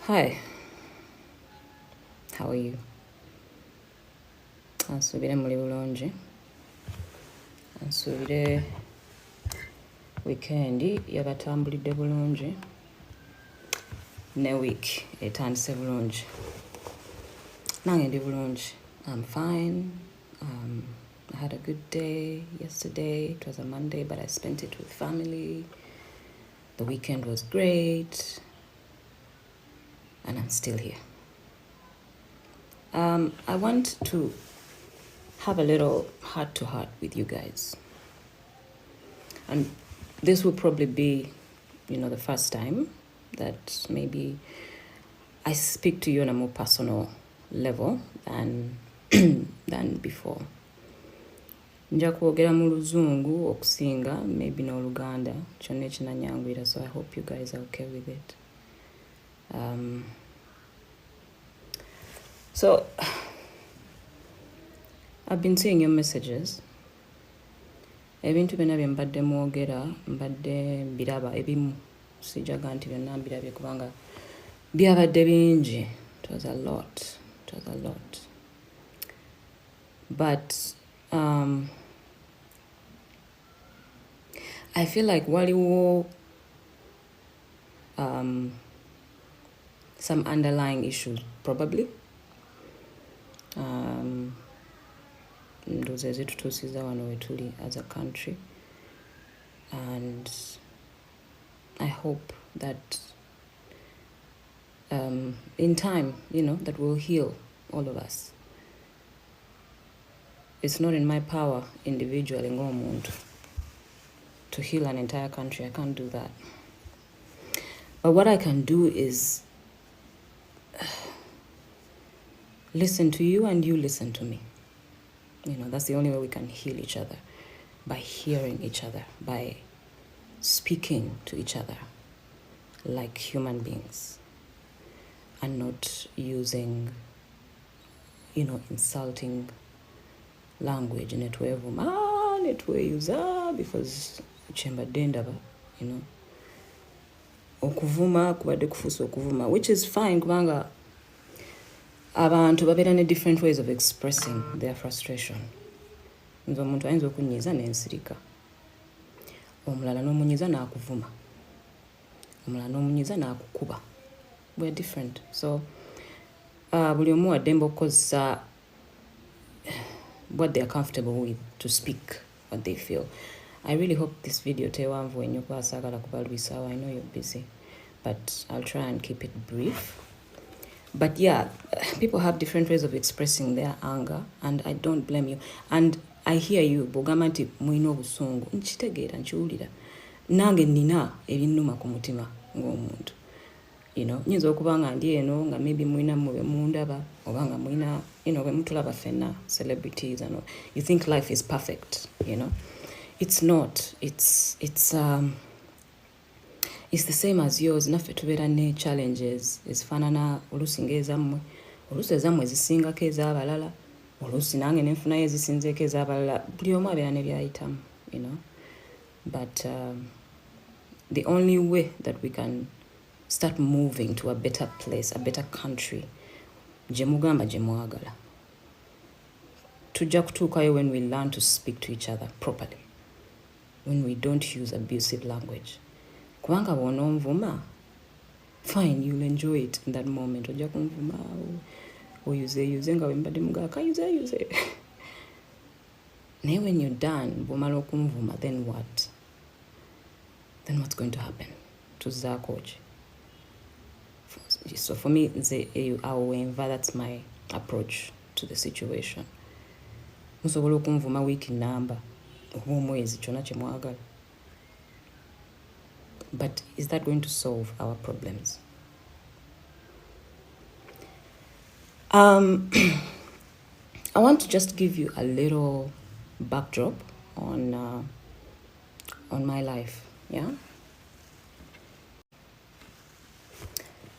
Hi, how are you? Ansubire muli bulungi. Ansubire weekend yabatambulidde bulungi. Ne week etandise bulungi. Nange ndi bulungi. I'm fine. I had a good day yesterday. It was a Monday, but I spent it with family. The weekend was great. And I'm still here. I want to have a little heart-to-heart with you guys. And this will probably be, the first time that maybe I speak to you on a more personal level than before. Nja kwogera mu Luzungu okusinga, maybe n'Oluganda, kyonna ekinanyangwira, so I hope you guys are okay with it. So, I've been seeing your messages. Ebintu byonna bye mbadde mwogera, mbadde mbiraba ebimu. Sijaga nti byonna mbirabye kubanga byabadde bingi. It was a lot. But I feel like waliwo some underlying issues, probably. Ndoze zitutusiza wano wetuli as a country, and I hope that in time, that will heal all of us. It's not in my power individually ngomuntu to heal an entire country. I can't do that. But what I can do is listen to you and you listen to me. That's the only way we can heal each other, by hearing each other, by speaking to each other like human beings and not using, insulting language because okuvuma kubadde kufuusa okuvuma, which is fine kubanga abantu babeera ne different ways of expressing their frustration. Nze omuntu ayinza okunyiiza n'ensirika, omulala n'omunyiiza n'akuvuma, omulala n'omunyiiza n'akukuba. We're different. So buli omu wa ddembe okukozesa what they are comfortable with to speak what they feel. I really hope this video tewanvu ennyo kuba saagala kubalwisaawo. I know you're busy, but I'll try and keep it brief. But yeah, people have different ways of expressing their anger, and I don't blame you. And I hear you, bw'ogamba nti mulina obusungu. Nkitegeera, nkiwulira. Nange nina ebinnuma ku mutima ng'omuntu. Nyinza okuba nga ndi eno nga maybe mulina mwe mundaba, oba nga mulina, bwe mutulaba ffenna, celebrities and all. You think life is perfect, It's not. It's the same as yours. Naffe tubeera ne challenges ezifaanana oluusi ng'ezammwe, oluusi ezammwe zisingako ez'abalala, oluusi nange nenfunayo ezisinzeeko ez'abalala. Buli omu abeera ne byayitamu, But the only way that we can start moving to a better place, a better country, gye mugamba gye mwagala, tujja kutuukayo when we learn to speak to each other properly, when we don't use abusive language. Kubanga bw'ononvuma, fine, you'll enjoy it in that moment. Ojja kunvuma, oyuze nga wembadde mugaka, use. Naye when you're done, bw'omala okunvuma, then what? Then what's going to happen? Tuzaako ki? So for me, that's my approach to the situation. Musobola okunvuma week namba, oba omwezi, kyonna kye mwagala. But is that going to solve our problems? I want to just give you a little backdrop on my life, yeah?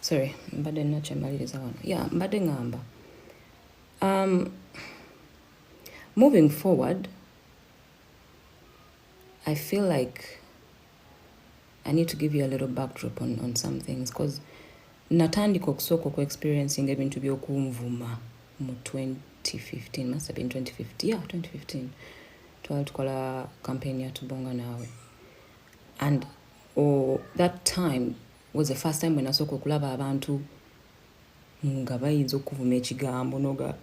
Sorry, mbadde nakyembaliriza wano. Yeah, mbadde ngamba. Moving forward, I feel like I need to give you a little backdrop on some things, because natandika okusooka experiencing ebintu by'okunvuma mu 2015, must have been 2015, yeah, 2015. Twali tukola campaign ya Tubonga Nawe. And that time was the first time when nasooka okulaba abantu nga bayinza okuvuma ekigambo noga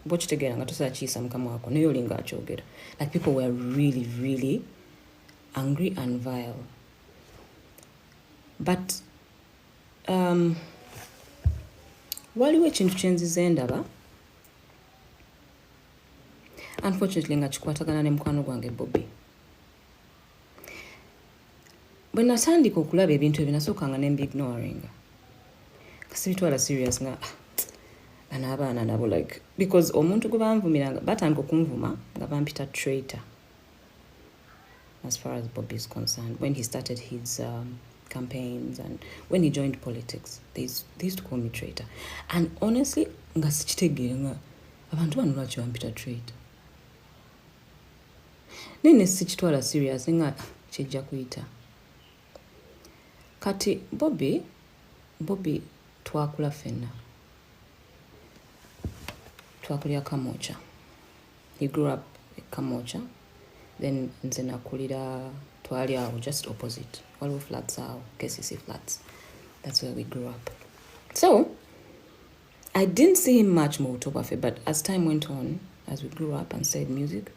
bw'okitegeera nga tosakiisa mukama wako naye olinga akyogera. Like people were really, really angry and vile. But waliwo ekintu kyenzize ndaba, unfortunately nga kikwatagana ne mukwano gwange Bobby. Bwe natandika okulaba ebintu ebyo nasookanga ne mbi-ignoringa. Kasibitwala serious nga abaana nabo like, because omuntu gwe banvumiranga batandika okunvuma nga bampita traitor as far as Bobby is concerned. When he started his campaigns and when he joined politics, they used to call me traitor. And honestly, nga sikitegeera nga abantu bano lwaki bampita traitor. Nene sikitwala serious nga kijja kuyita. Kati Bobby twakula fenna. Twakulira Kamocha. He grew up in Kamocha. Then nze nakulira twali awo just opposite. Waliwo flats awo, KCC flats. That's where we grew up. So, I didn't see him much more Tobafe, but as time went on, as we grew up and studied music,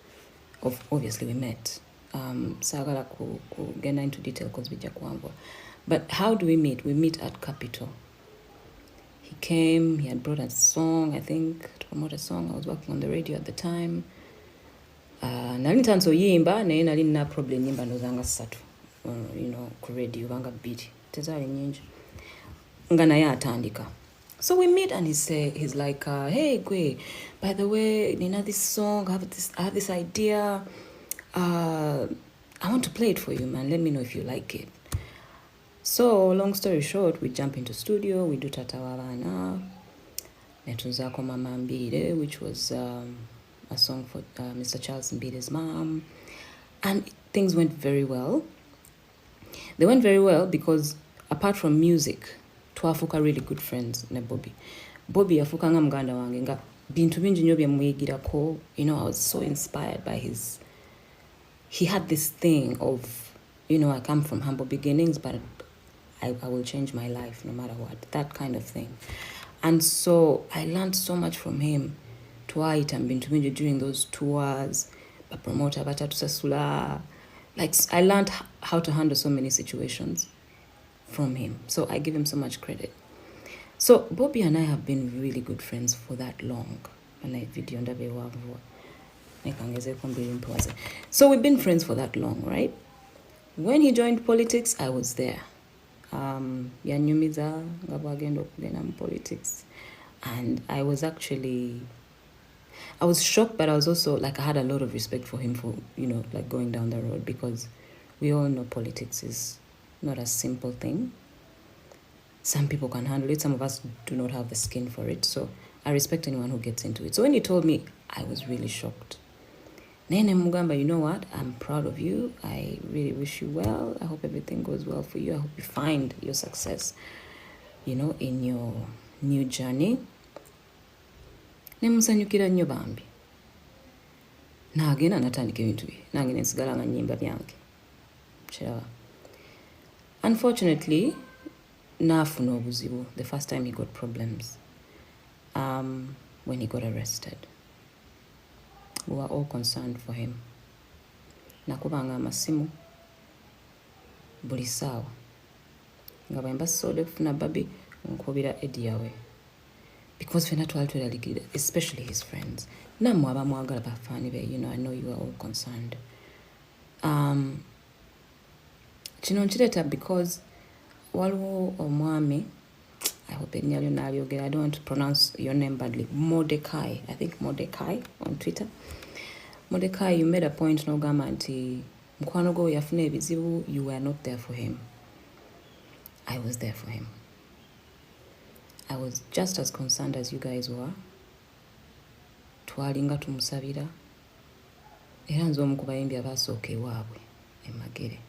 obviously we met. Sagala kugenda into detail because bijja kuwambwa. But how do we meet? We meet at Capitol. He came, he had brought a song, I think, to promote a song. I was working on the radio at the time. Nali ntanso yimba, naye nali nina problem yimba nozanga ssatu. Ku radio, banga beat. Tezaali nyingi. Nga naye atandika. So we meet and he's like, hey, Gwe, by the way, Nina, this song, I have this idea. I want to play it for you, man. Let me know if you like it. So, long story short, we jump into studio, we do Tata Wabana, Netuzako Mama Mbide, which was a song for Mr. Charles Mbide's mom. And things went very well. They went very well because apart from music, twafuka really good friends ne Bobby. Bobby yafuka nga muganda wange nga bintu bingi nnyo bye muyigirako. I was so inspired by he had this thing of, I come from humble beginnings, but I will change my life no matter what, that kind of thing. And so I learned so much from him. Twaita mbintu bingi during those tours, promoter batatu sasula. Like, I learned how to handle so many situations from him. So I give him so much credit. So Bobby and I have been really good friends for that long. So we've been friends for that long, right? When he joined politics, I was there. Yanyumiza ngabagenda okugenda mu politics. And I was shocked, but I was also like, I had a lot of respect for him for, like going down the road, because we all know politics is not a simple thing. Some people can handle it. Some of us do not have the skin for it. So I respect anyone who gets into it. So when he told me, I was really shocked. Nene Mugamba, you know what? I'm proud of you. I really wish you well. I hope everything goes well for you. I hope you find your success, in your new journey. Nemusanyukira nnyo bambi. Naagenda natandika ebintu bye. Nange nensigala nga nnyimba byange. Kiraba. Unfortunately, naafuna obuzibu the first time he got problems. When he got arrested. We were all concerned for him. Nakubanga amasimu buli ssaawa. Nga bwe mbasoode kufuna babi nkubira Eddie yawe. Because fena twali tweralikirira, especially his friends. Nammwe abamwagala bafaani be, I know you are all concerned. Kino nkireta because waliwo omwami, I hope erinnya lyo nalyogera, I don't want to pronounce your name badly, Mordecai, I think Mordecai on Twitter. Mordecai, you made a point n'ogamba nti mukwano gwo yafuna ebizibu, you were not there for him. I was there for him. I was just as concerned as you guys were. Twalinga tumusabira. Era nze omu ku bayimbi abasooka ewaabwe e Magere.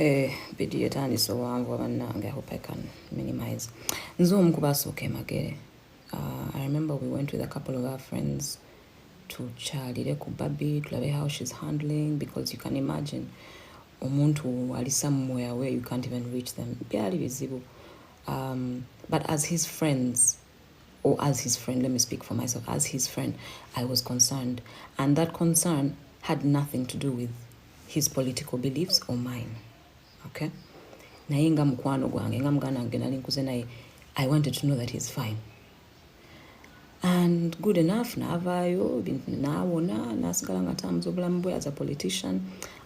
video etandise owanvu abannange. I hope I can minimize. Nze omu ku basooka emagere. I remember we went with a couple of our friends to Charlie ku Babi, tulabe how she's handling, because you can imagine omuntu ali somewhere where you can't even reach them. Byali bizibu. But as his friends, or as his friend, let me speak for myself, as his friend, I was concerned. And that concern had nothing to do with his political beliefs or mine. Okay? Naye nga mukwano gwange, nga muganda wange nali nkuze naye, I wanted to know that he's fine. And good enough, naavaayo, naawona, nasigala nga tamuza obulamu bwe as a politician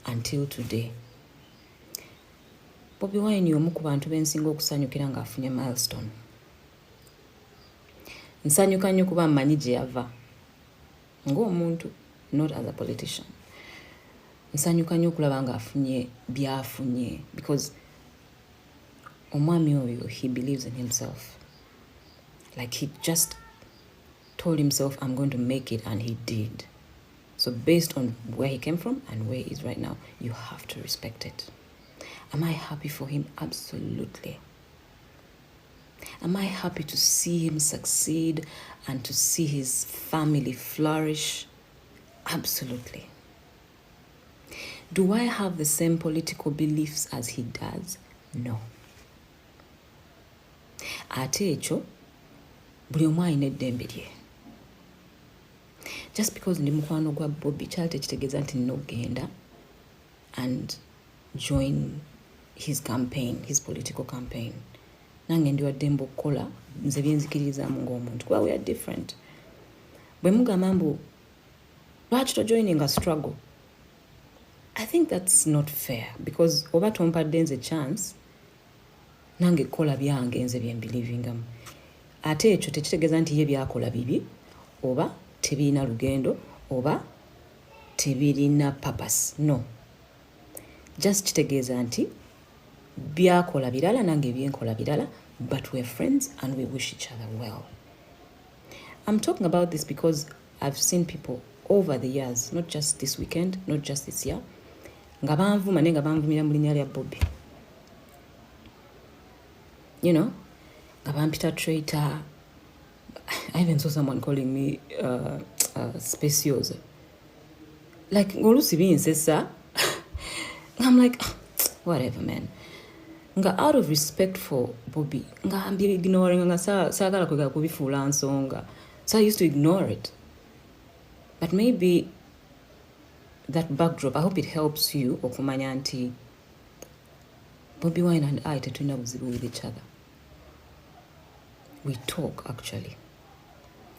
until today. Bobi Wine omu ku bantu bensinga okusanyukira ng'afunye milestone. Nsanyuka nnyo kuba mmanyi gye yava ng'omuntu, not as a politician. Nsanyuka nnyo okulaba ng'afunye by'afunye, because omwami oyo, he believes in himself. Like he just told himself, I'm going to make it, and he did. So based on where he came from and where he is right now, you have to respect it. Am I happy for him? Absolutely. Am I happy to see him succeed and to see his family flourish? Absolutely. Do I have the same political beliefs as he does? No. Ate ekyo buli omu alina eddembe lye. Just because ndi mukwano gwa Bobby kyali tekitegeeza nti nina okugenda and join his campaign, his political campaign. Nange ndi waddembe okukola nze byenzikiririzaamu ng'omuntu kuba we are different. Bwe mugamba mbu lwaki tojoining a struggle, I think that's not fair, because oba tompadde nze chance nange kola byange nze byembelievingamu. Ate ekyo tekitegeeza nti ye byakola bibi oba tebirina lugendo oba tebirina purpose. No. Just kitegeeza nti byakola birala nange byenkola birala, but we're friends and we wish each other well. I'm talking about this because I've seen people over the years, not just this weekend, not just this year, nga banvuma ne nga banvumira mu linnya lya Bobby. You know, nga bampita traitor. I even saw someone calling me speciosa. Like, ngolusi binsesa. I'm like, whatever, man. Nga out of respect for Bobby, nga I'm ignoring, nga sagala kwega kubifuula nsonga. So I used to ignore it. But maybe that backdrop, I hope it helps you okumanya nti Bobby Wine and I tetulina buzibu with each other. We talk, actually.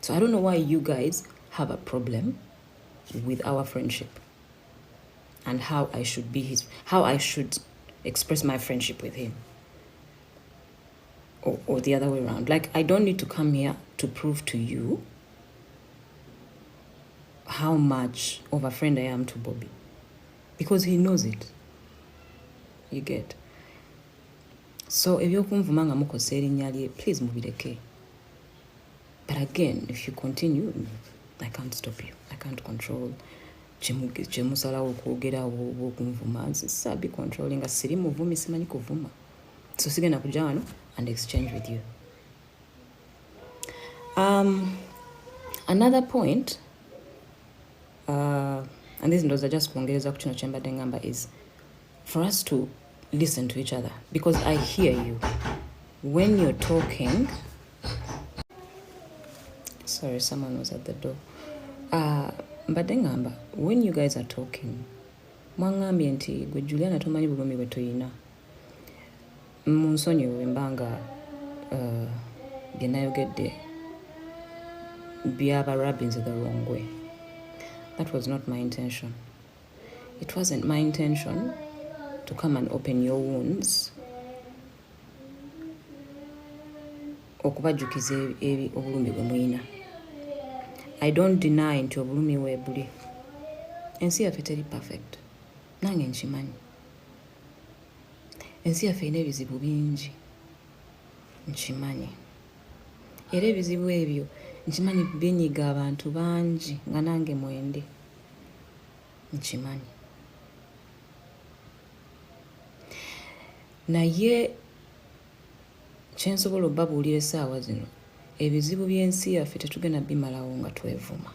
So I don't know why you guys have a problem with our friendship and how I should express my friendship with him, or the other way around. Like, I don't need to come here to prove to you how much of a friend I am to Bobby, because he knows it. You get? So if you're kumvuma mukosera erinnya lye, please mubireke. But again, if you continue, I can't stop you. I can't control. Chemusalawo okwogerawo okunvuma. Sabi controlling a siri muvumi simanyi kuvuma. So sigenda kujja wano and exchange with you. Another point, and this ndoza just kuongereza ku kino kyembadde ngamba, is for us to listen to each other, because I hear you when you're talking. Sorry, someone was at the door. Mbadde ngamba, when you guys are talking, mwangambye nti gwe Juliana tomanyi bulumi bwe tuyina. Munsonyiwe mbanga bye nayogedde byaba rubbings the wrong way. That was not my intention. It wasn't my intention to come and open your wounds, okubajjukiza obulumi bwe muyina. I don't deny nti obulumi weebuli. Ensi yaffe teri perfect. Nange nkimanyi. Ensi yaffe erina ebizibu bingi. Nkimanyi. Era ebizibu ebyo nkimanyi binyiga abantu bangi nga nange mwende. Nkimanyi. naye kyensobola obabuulira essaawa zino ebizibu by'ensi yaffe tetugenda bimalawo nga twevuma.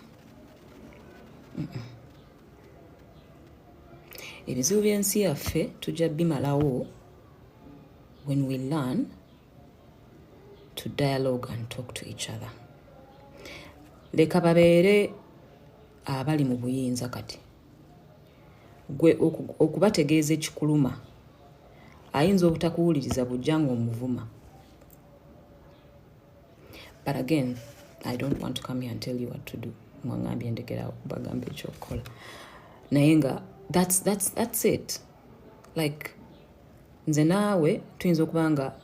Ebizibu by'ensi yaffe tujja bimalawo when we learn to dialogue and talk to each other. Leka babeere abali mu buyinza kati. Gwe okubategeeza ekikuluma ayinza obutakuwuliriza bujja ng'omuvuma. But again, I don't want to come here and tell you what to do. Mwangambye ndekera bagambe ekyokukola. Naye nga that's it. Like nze naawe tuyinza okuba nga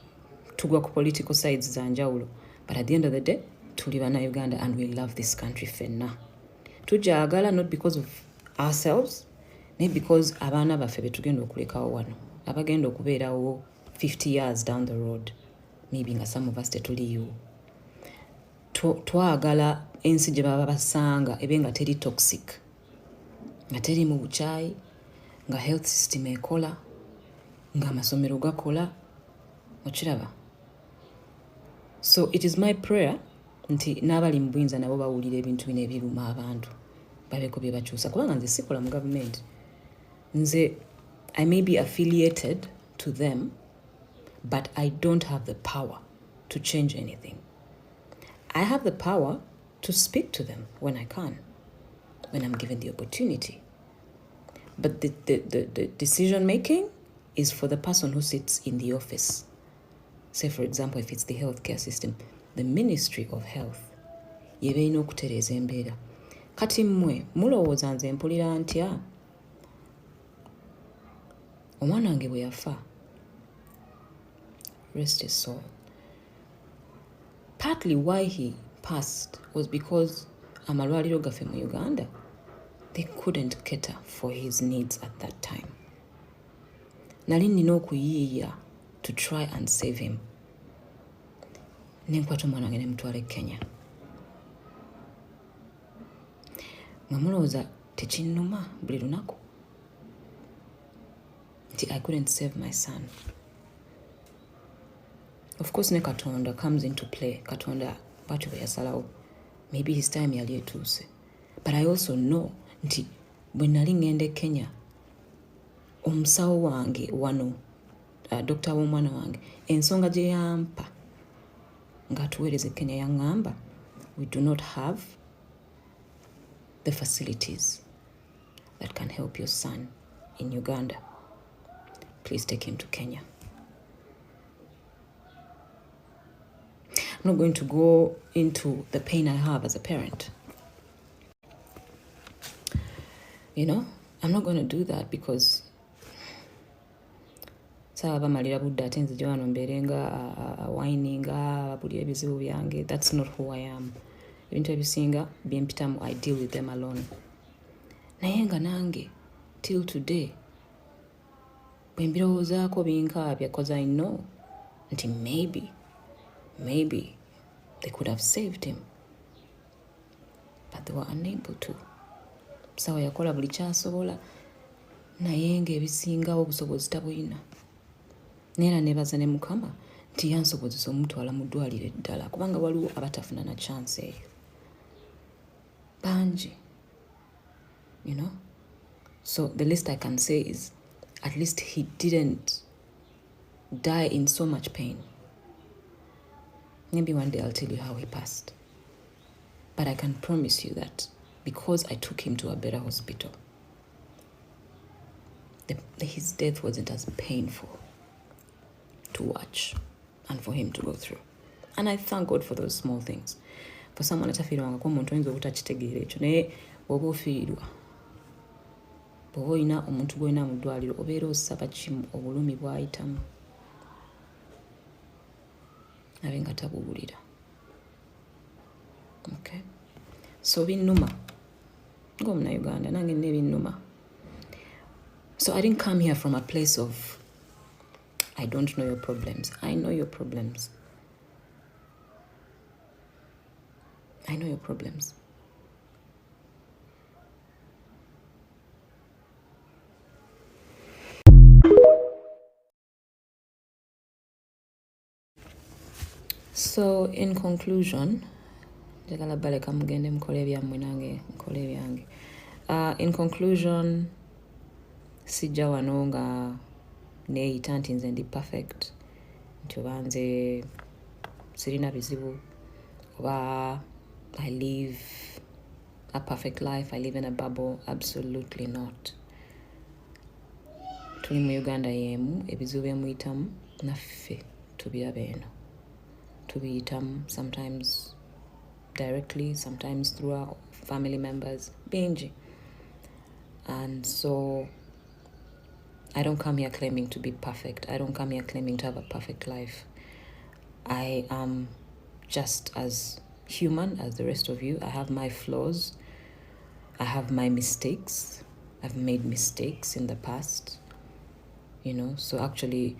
tugwa ku political sides za njawulo, but at the end of the day tuli Bannayuganda and we love this country fenna. Tujaagala not because of ourselves, naye because abaana baffe betugenda okulekawo wano abagenda okubeerawo 50 years down the road, maybe nga some of us tetuliyo. Twagala ensi gye baba basanga ebe nga teri toxic, nga teri mu bukyayi, nga health system ekola, nga amasomero gakola, okiraba. So it is my prayer nti n'abali mu buyinza nabo bawulira ebintu bino ebiruma abantu babeko bye bakyusa, kubanga nze sikola mu government. Nze I may be affiliated to them, but I don't have the power to change anything. I have the power to speak to them when I can, when I'm given the opportunity. But the decision making is for the person who sits in the office. Say, for example, if it's the healthcare system, the Ministry of Health. Yebeino okutereeza embeera. Kati mmwe mulowooza nze mpulira ntya? Omwana wange bwe yafa, rest his soul. Partly why he passed was because amalwaliro gaffe mu Uganda, they couldn't cater for his needs at that time. Nali nina okuyiiya to try and save him. Nenkwata omwana wange ne mutwala e Kenya. Nga mulowooza tekinnuma buli lunaku nti I couldn't save my son. Of course, ne Katonda comes into play. Katonda bwatyo bwe yasalawo. Maybe his time yali etuuse. But I also know nti bwe nali ngenda e Kenya, omusawo wange wano, Dr. w'omwana wange, ensonga gye yampa ng'atuweereza e Kenya yaŋŋamba, we do not have the facilities that can help your son in Uganda. Please take him to Kenya. I'm not going to go into the pain I have as a parent. You know, I'm not going to do that because sawa bamalira budde ate nzija wano mbeere nga whininga buli ebizibu byange. That's not who I am. Ebintu ebisinga byempitamu, I deal with them alone. Naye nga nange till today bwe mbirowoozaako binkaabya because I know nti maybe they could have saved him, but they were unable to. Sawa yakola buli kyasobola naye ng'ebisingawo obusobozi tabulina. Neera neebaza ne Mukama nti yansobozesa omutwala mu ddwaliro eddala kubanga waliwo abatafuna na chance eyo bangi, you know. So the least I can say is at least he didn't die in so much pain. Maybe one day I'll tell you how he passed. But I can promise you that because I took him to a better hospital, his death wasn't as painful to watch and for him to go through. And I thank God for those small things. For someone atafiirwanga ko omuntu oyinza obutakitegeera ekyo, naye bw'oba ofiirwa, bw'oba olina omuntu gw'olina mu ddwaliro obeera osaba kimu obulumi bw'ayitamu abe nga tabuwulira. Okay? So binnuma ng'Omunnayuganda nange nina ebinnuma. So I didn't come here from a place of I don't know your problems. I know your problems. I know your problems. So in conclusion, sijja wano nga neeyita nti nze ndi perfect, nti oba nze sirina bizibu, oba I live a perfect life, I live in a bubble. Absolutely not. Tuli mu Uganda yemu, ebizibu byemuyitamu naffe tubiraba eno. Tubiyitamu sometimes directly, sometimes through our family members, bingi. And so I don't come here claiming to be perfect. I don't come here claiming to have a perfect life. I am just as human as the rest of you. I have my flaws. I have my mistakes. I've made mistakes in the past. You know, so actually,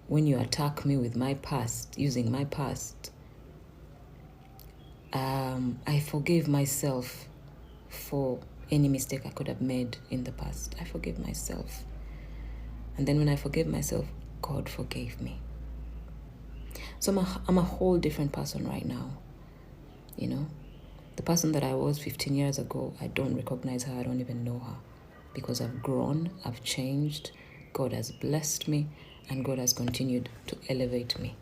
when you attack me with my past, using my past, I forgive myself for any mistake I could have made in the past. I forgive myself. And then when I forgive myself, God forgave me. So I'm a whole different person right now. You know, the person that I was 15 years ago, I don't recognize her. I don't even know her, because I've grown, I've changed. God has blessed me, and God has continued to elevate me.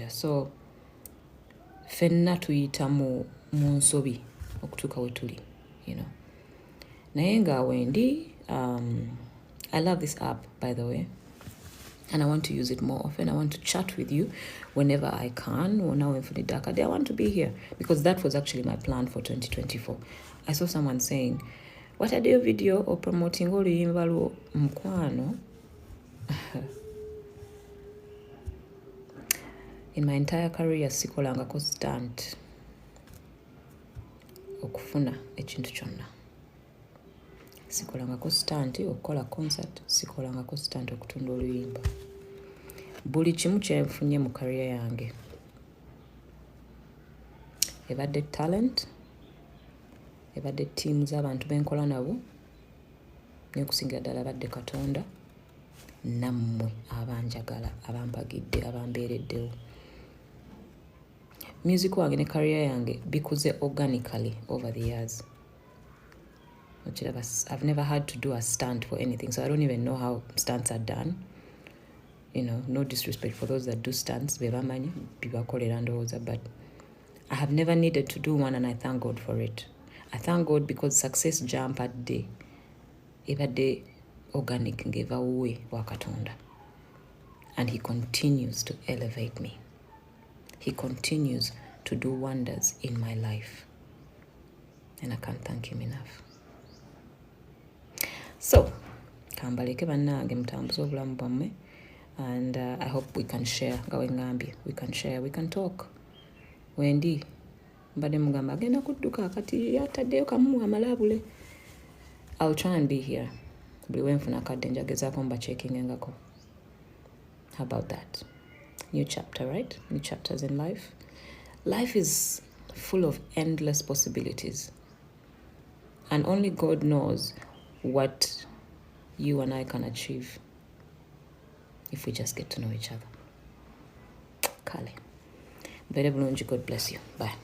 So, fenna tuyita mu nsobi okutuuka we tuli, you know. Naye nga wendi, I love this app, by the way, and I want to use it more often. I want to chat with you whenever I can. Or now in Funidaka Day, I want to be here, because that was actually my plan for 2024. I saw someone saying, what I do video or promoting oluyimba lwo mukwano. In my entire career, sikolangako stunt okufuna ekintu kyonna. Sikolangako stunt okukola concert, sikolangako stunt okutunda oluyimba. Buli kimu kyenfunye mu career yange ebadde talent, ebadde team z'abantu benkola nabo, n'okusingira ddala abadde Katonda, nammwe abanjagala, abampagidde, abambeereddewo. Music wange ne career yange bikuze organically over the years. I've never had to do a stunt for anything, so I don't even know how stunts are done. You know, no disrespect for those that do stunts, bebamanyi bibakolera ndowooza, but I have never needed to do one, and I thank God for it. I thank God because success jump at day ebadde organic ngeva uwe wa Katonda, and he continues to elevate me. He continues to do wonders in my life, and I can't thank him enough. So kambaleke bannange mutambuze obulamu bwammwe, and I hope we can share. We can share, we can talk. Wendi mbadde mugamba agenda kudduka kati yataddeyo kamu amalabule. I'll try and be here. Buli wenfuna kadde njagezaako mba checking engako. How about that? New chapter, right? New chapters in life. Life is full of endless possibilities, and only God knows what you and I can achieve if we just get to know each other. Kale. Very bulungi. God bless you. Bye.